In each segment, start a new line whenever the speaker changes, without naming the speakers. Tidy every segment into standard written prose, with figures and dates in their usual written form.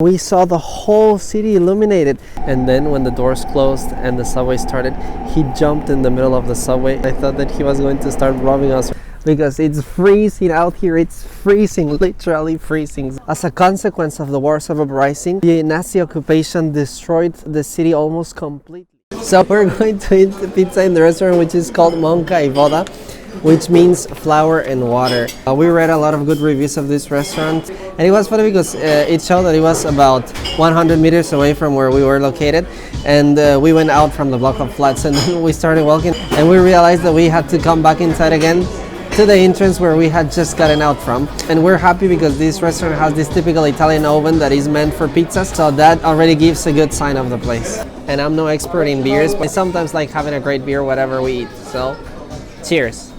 We saw the whole city illuminated. And then when the doors closed and the subway started, he jumped in the middle of the subway. I thought that he was going to start robbing us because it's freezing out here. It's freezing, literally freezing. As a consequence of the Warsaw Uprising, the Nazi occupation destroyed the city almost completely. So we're going to eat pizza in the restaurant, which is called Mąka i Woda, which means flour and water. We read a lot of good reviews of this restaurant, and it was funny because it showed that it was about 100 meters away from where we were located, and we went out from the block of flats, and then we started walking, and we realized that we had to come back inside again to the entrance where we had just gotten out from. And we're happy because this restaurant has this typical Italian oven that is meant for pizzas, so that already gives a good sign of the place. And I'm no expert in beers, but I sometimes like having a great beer whatever we eat, so cheers.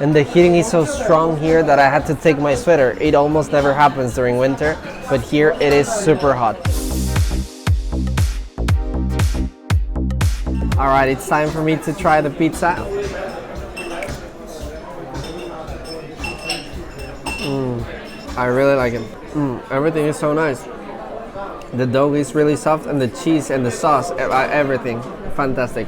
And the heating is so strong here that I had to take my sweater. It almost never happens during winter, but here it is super hot. Alright, it's time for me to try the pizza. I really like it. Everything is so nice. The dough is really soft, and the cheese and the sauce, everything, fantastic.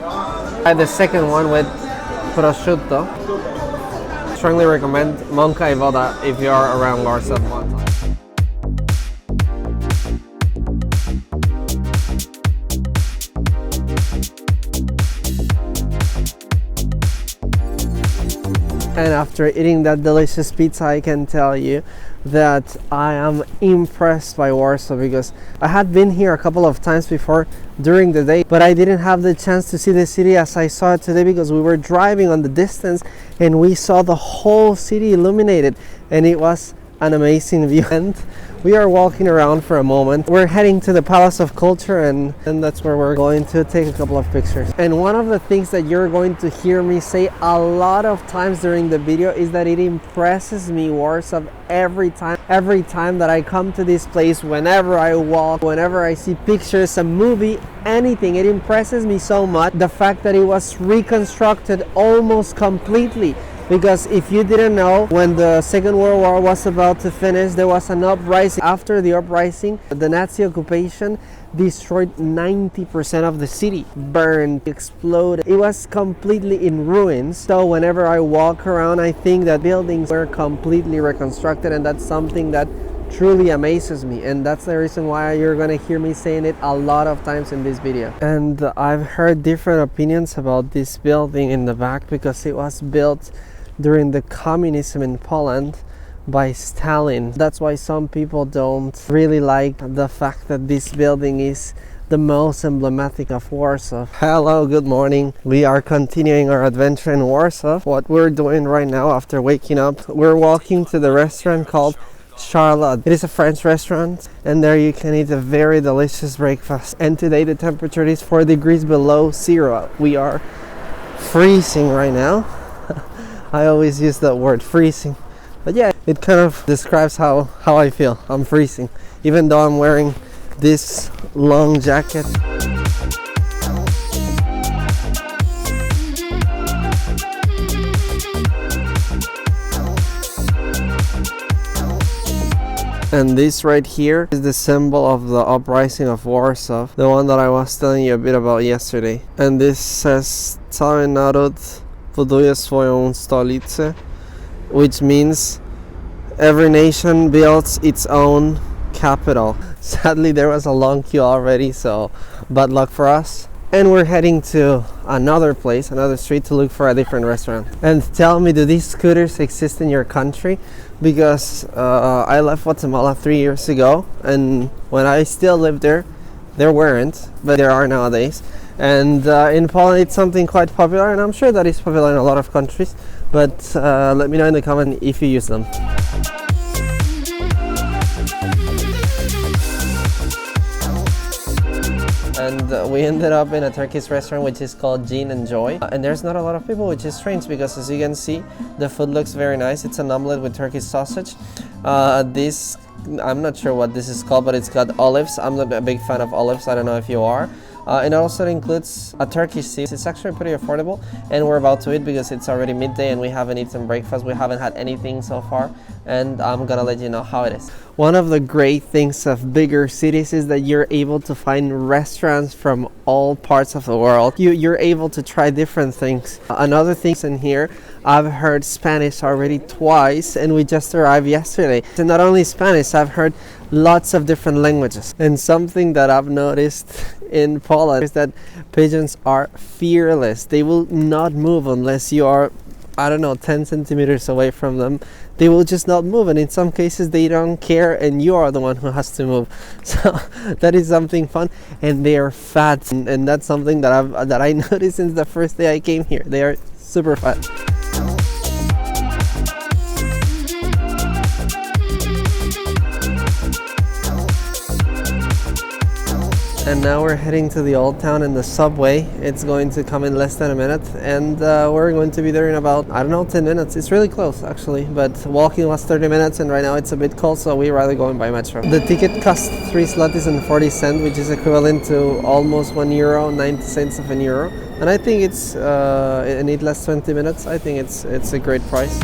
I had the second one with prosciutto. Strongly recommend Mąka i Woda if you are around Warsaw. And after eating that delicious pizza, I can tell you that I am impressed by Warsaw, because I had been here a couple of times before during the day, but I didn't have the chance to see the city as I saw it today, because we were driving on the distance and we saw the whole city illuminated, and it was an amazing view. And we are walking around for a moment. We're heading to the Palace of Culture, and that's where we're going to take a couple of pictures. And one of the things that you're going to hear me say a lot of times during the video is that it impresses me, Warsaw, every time that I come to this place. Whenever I walk, whenever I see pictures, a movie, anything, it impresses me so much. The fact that it was reconstructed almost completely. Because if you didn't know, when the Second World War was about to finish, there was an uprising. After the uprising, the Nazi occupation destroyed 90% of the city, burned, exploded. It was completely in ruins. So whenever I walk around, I think that buildings were completely reconstructed, and that's something that truly amazes me, and that's the reason why you're gonna hear me saying it a lot of times in this video. And I've heard different opinions about this building in the back, because it was built during the communism in Poland by Stalin. That's why some people don't really like the fact that this building is the most emblematic of Warsaw. Hello, good morning. We are continuing our adventure in Warsaw. What we're doing right now after waking up, we're walking to the restaurant called Charlotte. It is a French restaurant, and there you can eat a very delicious breakfast. And today the temperature is 4 degrees below zero. We are freezing right now. I always use that word, freezing. But yeah, it kind of describes how I feel. I'm freezing, even though I'm wearing this long jacket. And this right here is the symbol of the uprising of Warsaw, the one that I was telling you a bit about yesterday. And this says Cały naród buduje swoją stolicę, which means every nation builds its own capital. Sadly, there was a long queue already, so bad luck for us. And we're heading to another place, another street, to look for a different restaurant. And tell me, do these scooters exist in your country? Because I left Guatemala 3 years ago, and when I still lived there weren't, but there are nowadays. And in Poland it's something quite popular, and I'm sure that it's popular in a lot of countries, but let me know in the comment if you use them. And we ended up in a Turkish restaurant which is called Gin and Joy, and there's not a lot of people, which is strange, because as you can see, the food looks very nice. It's an omelette with Turkish sausage. I'm not sure what this is called, but it's got olives. I'm not a big fan of olives, I don't know if you are, It also includes a Turkish tea. It's actually pretty affordable, and we're about to eat because it's already midday and we haven't eaten breakfast. We haven't had anything so far, and I'm gonna let you know how it is. One of the great things of bigger cities is that you're able to find restaurants from all parts of the world. You're able to try different things. Another thing in here, I've heard Spanish already twice, and we just arrived yesterday. And not only Spanish, I've heard lots of different languages. And something that I've noticed in Poland is that pigeons are fearless. They will not move unless you are, I don't know, 10 centimeters away from them. They will just not move, and in some cases they don't care, and you are the one who has to move. So that is something fun, and they are fat, and that's something that I noticed since the first day I came here. They are super fat. And now we're heading to the old town in the subway. It's going to come in less than a minute, and we're going to be there in about, I don't know, 10 minutes. It's really close actually, but walking was 30 minutes, and right now it's a bit cold, so we're rather going by metro. The ticket costs 3 zlotys and 40 cents, which is equivalent to almost €1, 90 cents of an euro. And I think and it lasts 20 minutes. I think it's a great price.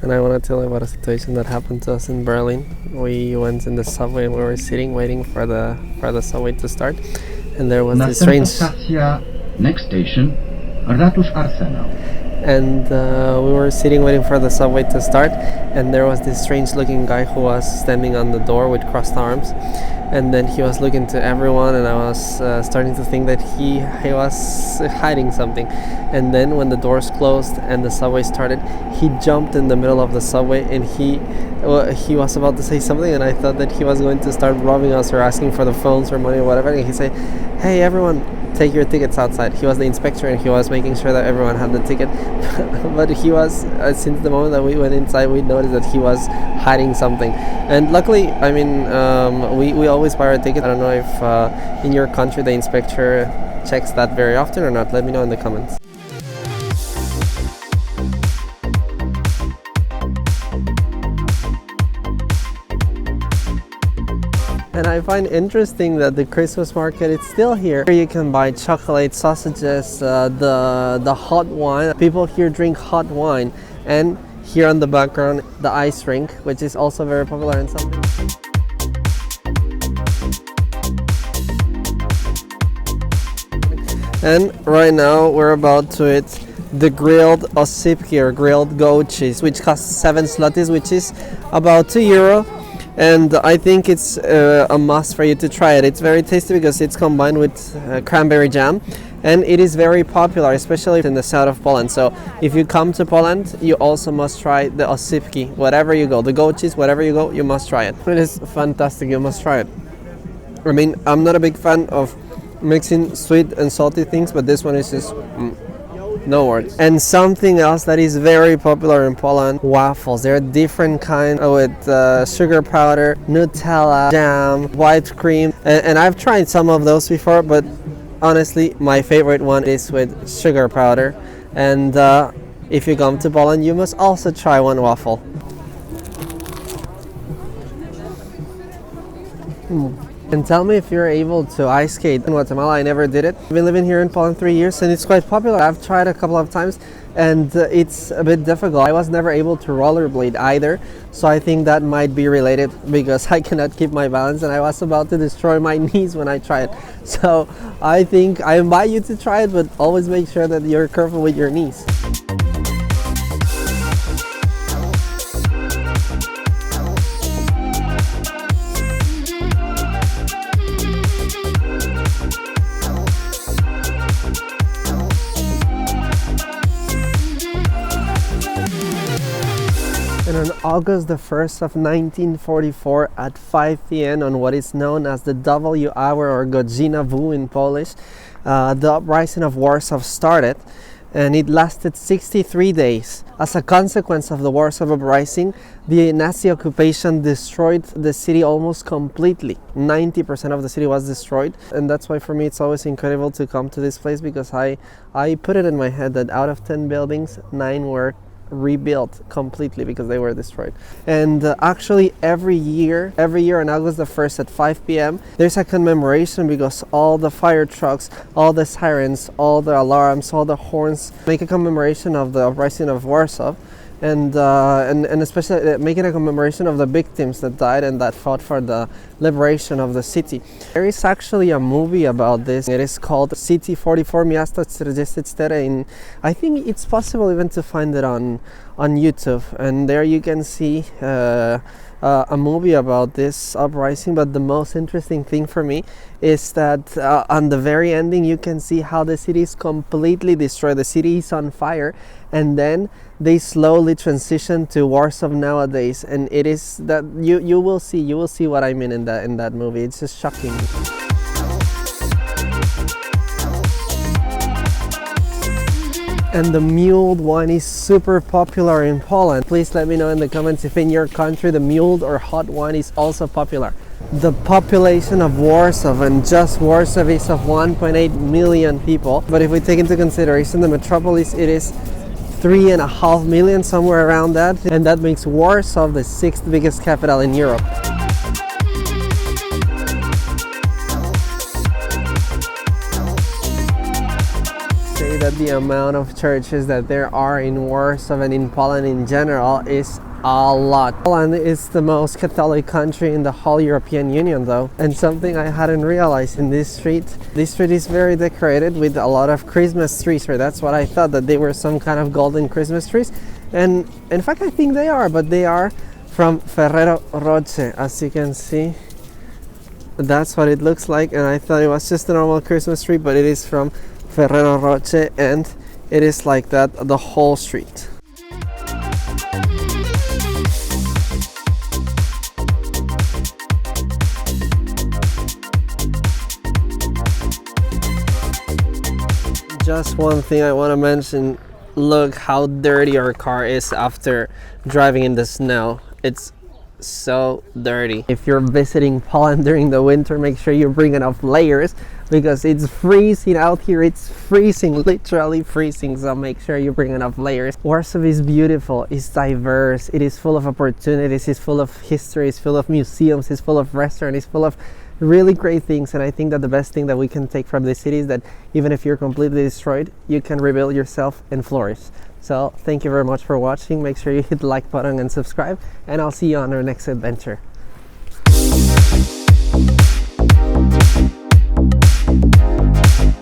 And I want to tell you about a situation that happened to us in Berlin. We went in the subway and we were sitting waiting for the subway to start, and there was this strange.
Next station, Ratusz Arsenał.
And we were sitting waiting for the subway to start, and there was this strange looking guy who was standing on the door with crossed arms, and then he was looking to everyone, and I was starting to think that he was hiding something. And then when the doors closed and the subway started, he jumped in the middle of the subway, and he was about to say something, and I thought that he was going to start robbing us or asking for the phones or money or whatever, and he said, "Hey everyone, take your tickets outside." He was the inspector, and he was making sure that everyone had the ticket. But he was, since the moment that we went inside, we noticed that he was hiding something. And luckily, I mean, we always buy our ticket. I don't know if in your country the inspector checks that very often or not. Let me know in the comments. And I find interesting that the Christmas market is still here. Here you can buy chocolate, sausages, the hot wine. People here drink hot wine. And here on the background, the ice rink, which is also very popular in some people. And right now we're about to eat the grilled osypki or grilled goat cheese, which costs 7 zlotys, which is about €2. And I think it's a must for you to try it. It's very tasty because it's combined with cranberry jam, and it is very popular, especially in the south of Poland. So if you come to Poland, you also must try the osypki. Wherever you go, the goat cheese, wherever you go, you must try it. It is fantastic. You must try it. I mean, I'm not a big fan of mixing sweet and salty things, but this one is just no words. And something else that is very popular in Poland, waffles. There are different kinds with sugar powder, Nutella, jam, white cream, and I've tried some of those before, but honestly my favorite one is with sugar powder. And if you come to Poland, you must also try one waffle. And tell me if you're able to ice skate in Guatemala. I never did it. I've been living here in Poland 3 years, and it's quite popular. I've tried a couple of times, and it's a bit difficult. I was never able to rollerblade either, so I think that might be related because I cannot keep my balance, and I was about to destroy my knees when I tried. So I think I invite you to try it, but always make sure that you're careful with your knees. And on August the 1st of 1944 at 5 p.m. on what is known as the W hour or Godzina W in Polish, the uprising of Warsaw started, and it lasted 63 days. As a consequence of the Warsaw Uprising, the Nazi occupation destroyed the city almost completely. 90% of the city was destroyed, and that's why for me it's always incredible to come to this place, because I put it in my head that out of 10 buildings, 9 were rebuilt completely because they were destroyed. And actually every year on August the 1st at 5 p.m. there's a commemoration because all the fire trucks, all the sirens, all the alarms, all the horns make a commemoration of the uprising of Warsaw. And especially making a commemoration of the victims that died and that fought for the liberation of the city. There is actually a movie about this. It is called City 44 Miasto 44. I think it's possible even to find it on YouTube. And there you can see a movie about this uprising. But the most interesting thing for me is that on the very ending you can see how the city is completely destroyed. The city is on fire, and then they slowly transition to Warsaw nowadays, and it is that you will see what I mean in that movie. It's just shocking. And the mulled wine is super popular in Poland. Please let me know in the comments if in your country the mulled or hot wine is also popular. The population of Warsaw, and just Warsaw, is of 1.8 million people. But if we take into consideration the metropolis, it is 3.5 million, somewhere around that. And that makes Warsaw the 6th biggest capital in Europe. That the amount of churches that there are in Warsaw and in Poland in general is a lot. Poland is the most Catholic country in the whole European Union though, and something I hadn't realized in this street is very decorated with a lot of Christmas trees, or that's what I thought, that they were some kind of golden Christmas trees, and in fact I think they are, but they are from Ferrero Rocher. As you can see, that's what it looks like, and I thought it was just a normal Christmas tree, but it is from Ferrero Rocher, and it is like that the whole street. Just one thing I want to mention, look how dirty our car is after driving in the snow. It's so dirty. If you're visiting Poland during the winter, make sure you bring enough layers because it's freezing out here. It's freezing, literally freezing, so make sure you bring enough layers. Warsaw is beautiful, it's diverse, it is full of opportunities, it's full of history, it's full of museums, it's full of restaurants, it's full of really great things. And I think that the best thing that we can take from this city is that even if you're completely destroyed, you can rebuild yourself and flourish. So thank you very much for watching. Make sure you hit the like button and subscribe, and I'll see you on our next adventure.